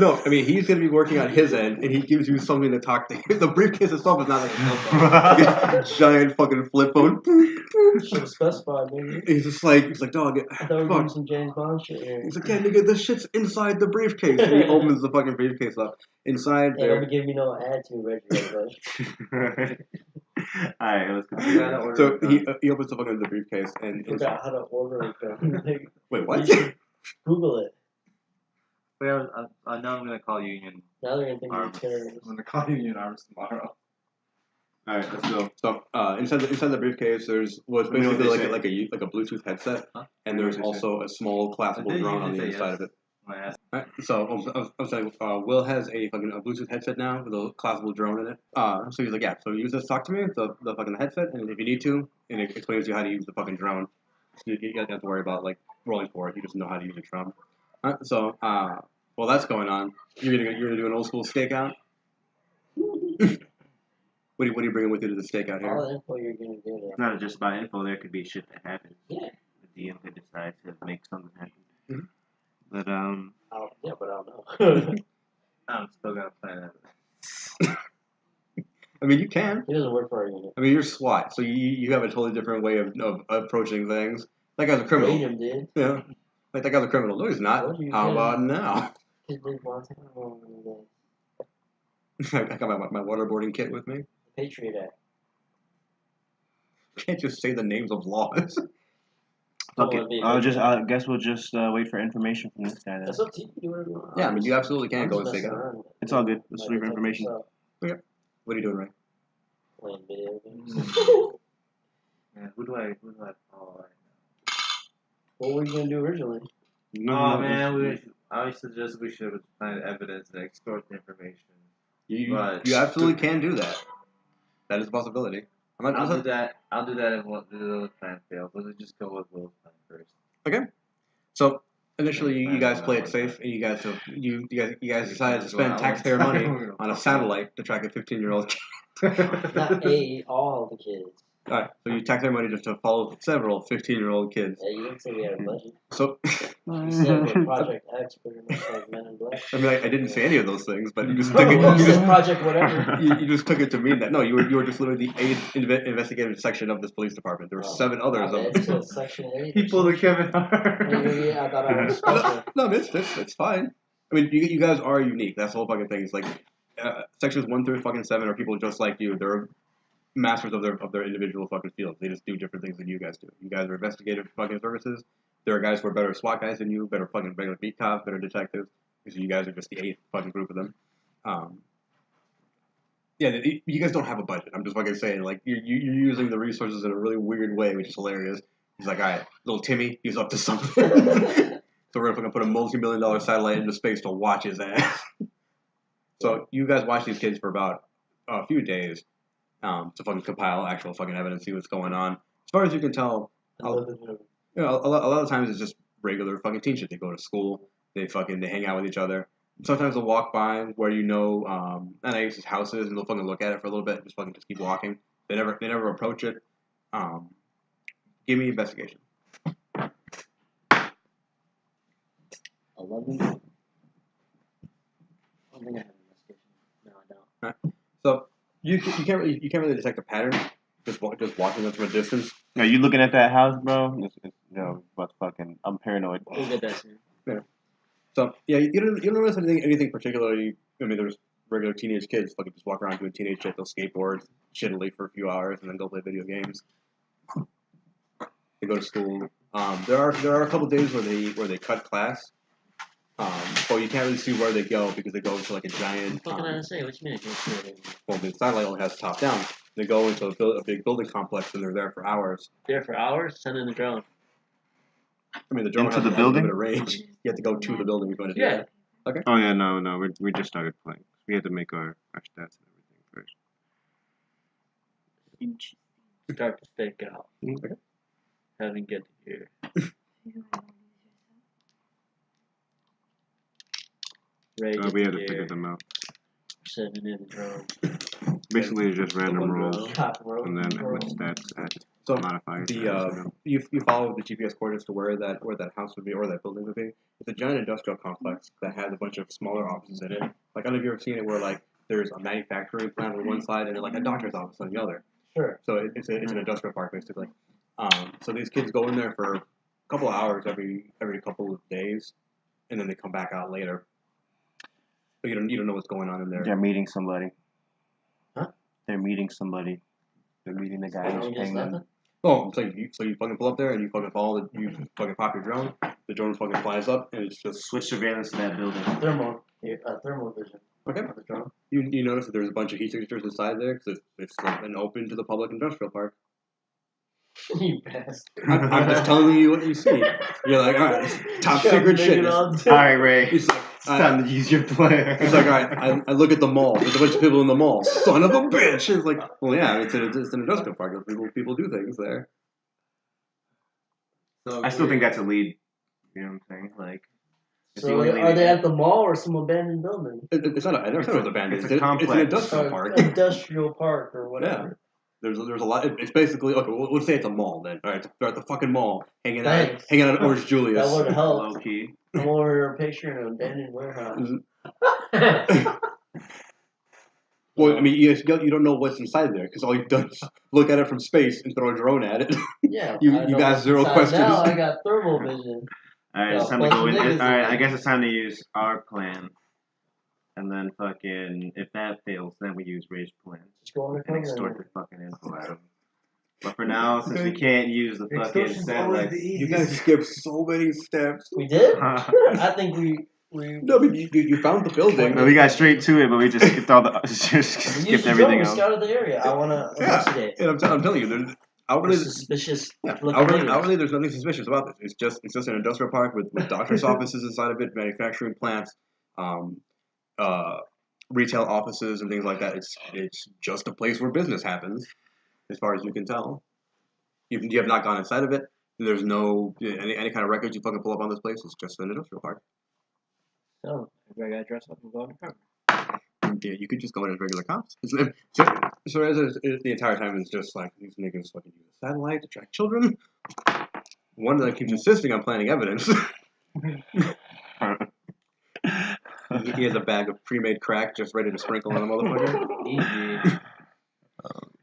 No, I mean, he's going to be working on his end, and he gives you something to talk to. The briefcase itself is not like a cell phone. Like a giant fucking flip phone. Should have specified, maybe. He's like, dog, I thought we were doing fuck. some James Bond shit here. He's like, yeah, nigga, this shit's inside the briefcase. And he opens the fucking briefcase up. Inside Hey, there. don't be giving me no attitude, Reggie Redbush. Alright, let's go. So he opens the fucking the briefcase and Forgot how to order it, though. wait, what? You should Google it. Well, I know I'm gonna call Union. Now they're gonna think you're a I'm terrorist. gonna call Union Arms tomorrow. All right, let's go. So inside the briefcase, there's what's Let me know basically what they like a Bluetooth headset, Huh? and there's What did they say? also a small collapsible I did drone on usually the say inside yes. of it. I asked. Alright, so I'm saying Will has a Bluetooth headset now with a collapsible drone in it. So he's like, yeah, so use this, talk to me, the fucking headset, and if you need to, and it explains to you how to use the fucking drone. So you don't have to worry about like rolling for it. You just know how to use a drone. Alright, so while that's going on, you're gonna do an old school stakeout. What are you bringing with you to the stakeout here? All the info you're gonna get. It's not just about info, there could be shit that happens. Yeah. The DM could decide to make something happen. Mhm. But, Yeah, but I don't know. I'm still gonna plan it. I mean, you can. He doesn't work for our unit. I mean, you're SWAT, so you have a totally different way of approaching things. That guy's a criminal. William did. Yeah. Like, that guy's a criminal. No, he's not. Told you, How yeah. about now? His big Montana the I got my waterboarding kit with me. Patriot Act. Can't just say the names of laws. fuck it'd be it. a good I guess we'll just wait for information from this guy then. That's up to you. Do whatever you want. Yeah, I mean, you absolutely can I'm go and just stake messing out. around. It's all good. Let's Might wait for protect information. myself. What are you doing, Ray? Playing video games. Man, who do I follow right What were you gonna do originally? now? Oh man, I would suggest we should find evidence and extort the information. You But- absolutely can do that. That is a possibility. I'll do that. I'll do that if the plan fails. Let's just go with Will's plan first. So initially, you guys play it safe, and you guys decided to spend taxpayer money on a satellite to track a 15-year-old kid. Not all the kids. Alright, so you tax their money just to follow several 15-year-old kids. Yeah, you didn't say we had a budget. So, You said we're Project X, pretty much like Men in Black. I mean, I didn't say any of those things, but you just Well, took it. you You said just, Project whatever. you just took it to mean that. No, you were just literally the 8th investigative section of this police department. There were 7 others My of bad, you them. said Section 8. He pulled a Kevin Hart. Maybe I thought I was special. No, it's fine. I mean, you guys are unique. That's the whole fucking thing. It's like sections 1 through fucking 7 are people just like you. They're masters of their individual fucking fields. They just do different things than you guys do. You guys are investigative fucking services. There are guys who are better SWAT guys than you, better fucking regular beat cops, better detectives. Because you guys are just the 8th fucking group of them. Yeah, you guys don't have a budget. I'm just fucking saying, like, you're using the resources in a really weird way, which is hilarious. He's like, all right, little Timmy, he's up to something. So we're gonna put a multi-million-dollar satellite into space to watch his ass. So you guys watch these kids for about a few days to fucking compile actual fucking evidence, see what's going on. As far as you can tell, a lot of times it's just regular fucking teen shit. They go to school, they hang out with each other. Sometimes they'll walk by where Anais' houses, and they'll fucking look at it for a little bit, just keep walking. They never approach it. Give me investigation. 11. I don't think I have an investigation. No, I don't. So you can't really detect a pattern just watching them from a distance. Are you looking at that house, bro? But fucking, I'm paranoid. We'll get that soon. Yeah. So yeah, you don't notice anything particularly. I mean, there's regular teenage kids fucking just walk around doing teenage shit. They'll skateboard shittily for a few hours and then go play video games. They go to school. There are a couple days where they cut class. But you can't really see where they go because they go into like a giant. What can I say? What you mean? Well, the satellite only has top down. They go into a big building complex and they're there for hours. There for hours? Send in the drone. I mean, the drone Into has the a building? limited range. You have to go to the building if you want to do Yeah. that. Oh yeah, no, we just started playing. We had to make our stats and everything first. Start to fake out. Okay. Having get to here. Ray We gets had to here. figure them out. Sending in the drone. Basically, it's just random rolls, Top row. and then with stats add So modifiers. you follow the GPS coordinates to where that house would be or that building would be. It's a giant industrial complex that has a bunch of smaller offices in it. Like I don't know if you've ever seen it where like there's a manufacturing plant on one side and then like a doctor's office on the other. Sure. So it's an industrial park basically. So these kids go in there for a couple of hours every couple of days, and then they come back out later. But you don't know what's going on in there. They're meeting somebody. Huh? They're meeting somebody. They're meeting the guy who's paying them. Oh, so you fucking pull up there and you fucking you fucking pop your drone. The drone fucking flies up and it's just Switch surveillance to that building. Thermal vision. okay. Of the drone. You notice that there's a bunch of heat signatures inside there because it's like an open to the public industrial park. You bastard. I'm just telling you what you see. You're like, all right, top secret shit. All right, Ray. He's like, It's time to use your player. he's like, all right, I look at the mall. There's a bunch of people in the mall. Son of a bitch. It's like, well, yeah, it's an industrial park. People do things there. So I still think that's a lead. You know what I'm saying? Like, it's the So only are lead they we at have. the mall or some abandoned building? It's not. I never thought it was abandoned. It's a It's an complex. industrial park. Industrial park or whatever. There's a lot. It's basically okay. Let's say it's a mall then. All right, they're at the fucking mall, hanging Thanks. out at Orange Julius. That would have helped. Low key. I'm over here picturing an abandoned warehouse. Well, I mean, you don't know what's inside there because all you've done is look at it from space and throw a drone at it. Yeah. You I know got what's zero inside questions. Now I got thermal vision. Alright, it's Yeah, time to go in. bunch of niggas Alright, in I there. guess it's time to use our plan. And then fucking, if that fails, then we use Ray's plan. Just go And undercover. extort the fucking info out of him. But for now, since we can't use the fucking Extortion's always satellites. the You guys skipped so many steps. We did? I think we No, but you found the building. No, we got straight to it, but we just skipped all the just we used skipped the drone, everything we else. scouted the area. I want to investigate. And I'm telling you, there's outwardly, Suspicious looking outwardly, neighbors. there's nothing suspicious about this. It's just an industrial park with doctors' offices inside of it, manufacturing plants, retail offices, and things like that. It's just a place where business happens, as far as you can tell. You have not gone inside of it. There's no any kind of records you fucking pull up on this place. It's just an industrial park. So, everybody got to dress up and go undercover. Yeah, you could just go in as regular cops. So as the entire time it's just like these niggas fucking use a satellite to track children. One that keeps insisting on planting evidence. He has a bag of pre-made crack just ready to sprinkle on the motherfucker. Easy.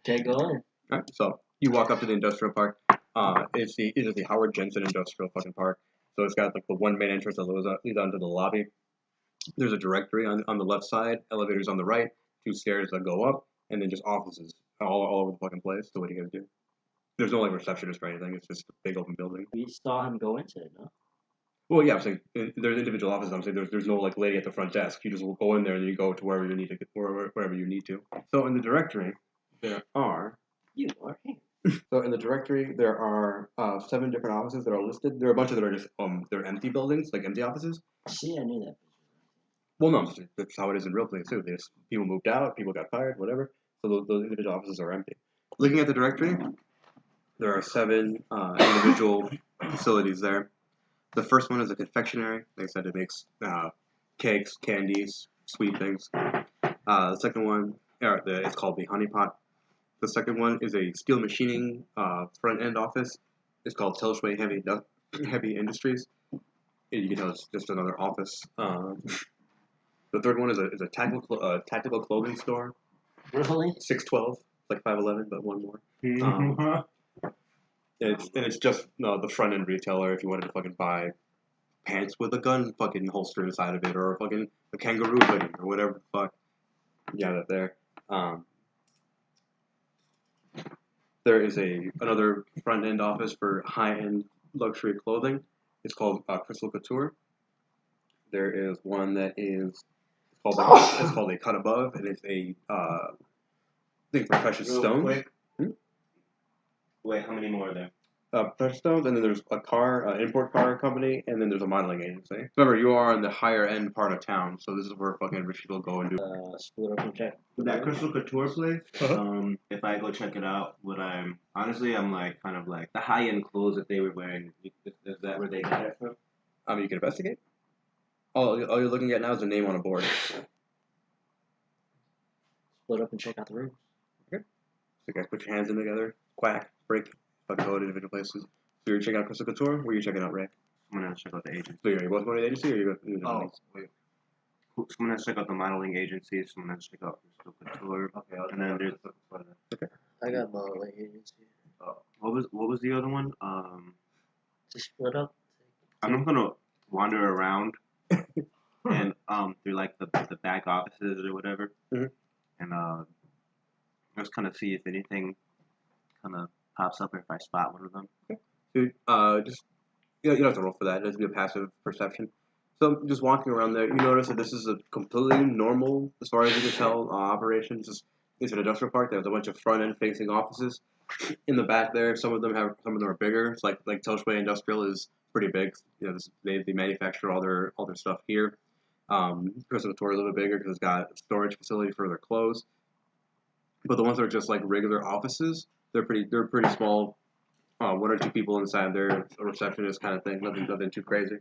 Okay, go on. Alright, so you walk up to the industrial park. It is the Howard Jensen Industrial fucking Park. So it's got like the one main entrance that leads onto the lobby. There's a directory on the left side, elevators on the right, 2 stairs that go up, and then just offices all over the fucking place. So what are you gonna do? There's no like receptionist or anything. It's just a big open building. We saw him go into it, no? Well, yeah, I'm saying there's individual offices. I'm saying there's no like lady at the front desk. You just will go in there and you go to wherever you need to wherever you need to. So in the directory, there are You are him. So in the directory, there are 7 different offices that are listed. There are a bunch of that are just they're empty buildings, like empty offices. See, I knew that. Well, no, that's how it is in real place too. There's people moved out, people got fired, whatever. So those individual offices are empty. Looking at the directory, there are 7 individual facilities there. The first one is a confectionery. Like I said, it makes cakes, candies, sweet things. The second one, it's called the Honey Pot. The second one is a steel machining front end office. It's called Telshway Heavy Industries. And you can tell it's just another office. The third one is a tactical clothing store. Really? 612, like 511, but one more. It's just the front end retailer. If you wanted to fucking buy pants with a gun fucking holster inside of it, or fucking a kangaroo hoodie, or whatever the fuck, you got it there. There is another front end office for high end luxury clothing. It's called Crystal Couture. There is one that is called a Cut Above, and it's a thing for precious stones. Quick. Wait, how many more are there? Precious stones, and then there's an import car company, and then there's a modeling agency. Remember, you are in the higher end part of town, so this is where fucking rich people go and do. Split up and check. That Crystal Couture place. If I go check it out, I'm like kind of like the high end clothes that they were wearing. Is that where they got it from? You can investigate. All you're looking at now is a name on a board. Split up and check out the rooms. So you guys put your hands in together, quack, break, fucking go to individual places. So you're checking out Crystal Couture, or you're checking out Ray? I'm gonna check out the agency. So you're both going to the agency, or you're going to Wait. Someone has to check out the modeling agency. Someone has to check out Crystal Couture. Okay, and then there's I got modeling agency. what was the other one? To split up. I'm not gonna wander around and through like the back offices or whatever, and just kind of see if anything kind of pops up or if I spot one of them. Dude, just you don't have to roll for that. It has to be a passive perception. So just walking around there, you notice that this is a completely normal, as far as you can tell, operation. It's an industrial park. There's a bunch of front end facing offices. In the back there, some of them are bigger. It's like Telshway Industrial is pretty big. You know, they manufacture all their stuff here. Crystal Couture is a little bit bigger because it's got a storage facility for their clothes. But the ones that are just like regular offices, they're pretty small. 1 or 2 people inside there, a receptionist kind of thing. Nothing too crazy.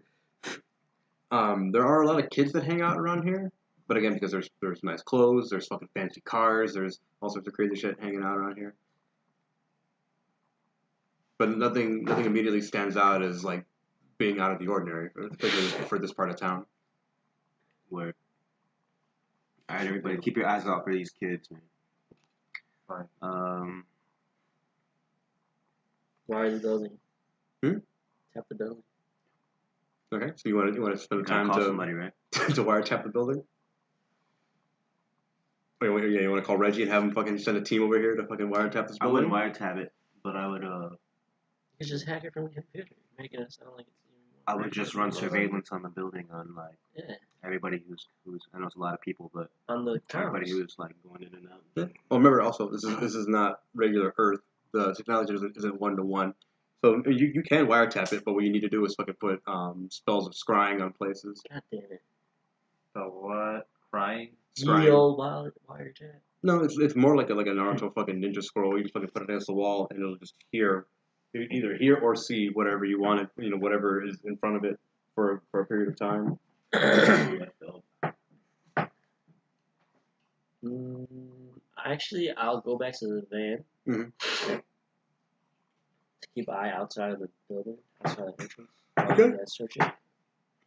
There are a lot of kids that hang out around here, but again, because there's nice clothes, there's fucking fancy cars, there's all sorts of crazy shit hanging out around here. But nothing immediately stands out as like being out of the ordinary, particularly for this part of town. Where, all right, everybody, keep your eyes out for these kids, man. Fine. Wire the building. Tap the building. Okay, so you want to spend time call to somebody, right? to wiretap the building? You want to call Reggie and have him fucking send a team over here to fucking wiretap this I building? wouldn't wiretap it, but I would You just hack it from the computer, making it sound like it's even more. I would just run surveillance on the building on like everybody who's I know it's a lot of people, but on the everybody cameras. who's like going in and out. Yeah. Well, remember also, this is not regular Earth. The technology isn't 1-to-1. So you can wiretap it, but what you need to do is fucking put spells of scrying on places. God damn it. The what? Crying? Scrying. Yo, wiretap. No, it's more like a Naruto fucking ninja scroll. You just fucking put it against the wall, and it'll just either hear or see whatever you want it, whatever is in front of it for a period of time. Actually, I'll go back to the van. Mhm. To keep an eye outside of the building, outside the entrance. While Okay. you guys search it.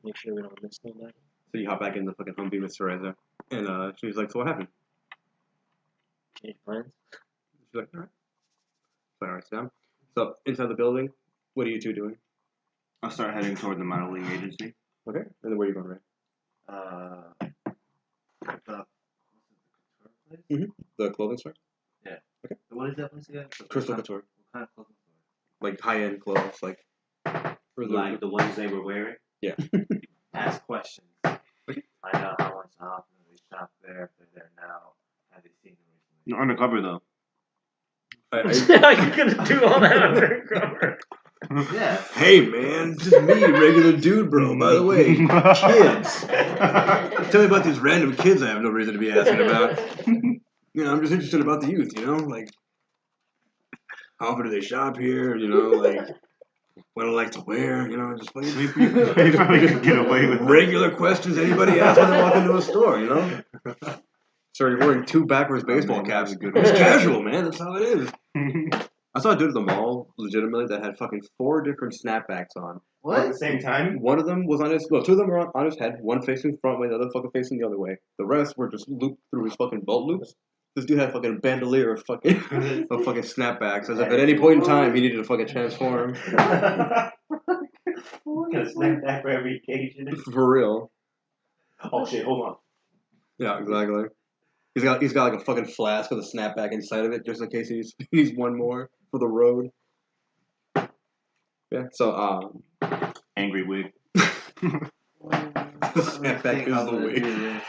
Make sure we don't miss nobody. So you hop back in the fucking Humvee with Teresa, and she's like, "So what happened?" Change plans. She's like, "All right." So all right, Sam. So inside the building, what are you two doing? I'll start heading toward the modeling agency. Okay. And then where are you going, Ray? The clothing store? What is that place again? Crystal Couture. What kind of clothing store? Like high-end clothes, like for the Like the ones they were wearing? Yeah. Ask questions. Find out how much often they shop there, if they're there now. Have they seen them recently? No, undercover though. You're gonna do all that undercover. Yeah. Hey man, just me, regular dude, bro. By the way, kids. Tell me about these random kids I have no reason to be asking about. You know, I'm just interested about the youth. You know, like how often do they shop here? You know, like what do I like to wear? You know, just Maybe probably could get away with it. regular questions anybody asks when they walk into a store. You know. So you're wearing 2 backwards baseball caps. It's casual, man. That's how it is. I saw a dude at the mall, legitimately, that had fucking 4 different snapbacks on. At the same time? One of them was on his, well, 2 of them were on his head, one facing the front way, the other fucking facing the other way. The rest were just looped through his fucking belt loops. This dude had a fucking bandolier of fucking snapbacks, as if at any point in time he needed to fucking transform. Gonna snap that for every occasion. For real. Oh shit, hold on. Yeah, exactly. He's got like a fucking flask with a snapback inside of it, just in case he needs one more for the road. Yeah, so Angry wig. the snapback is the wig.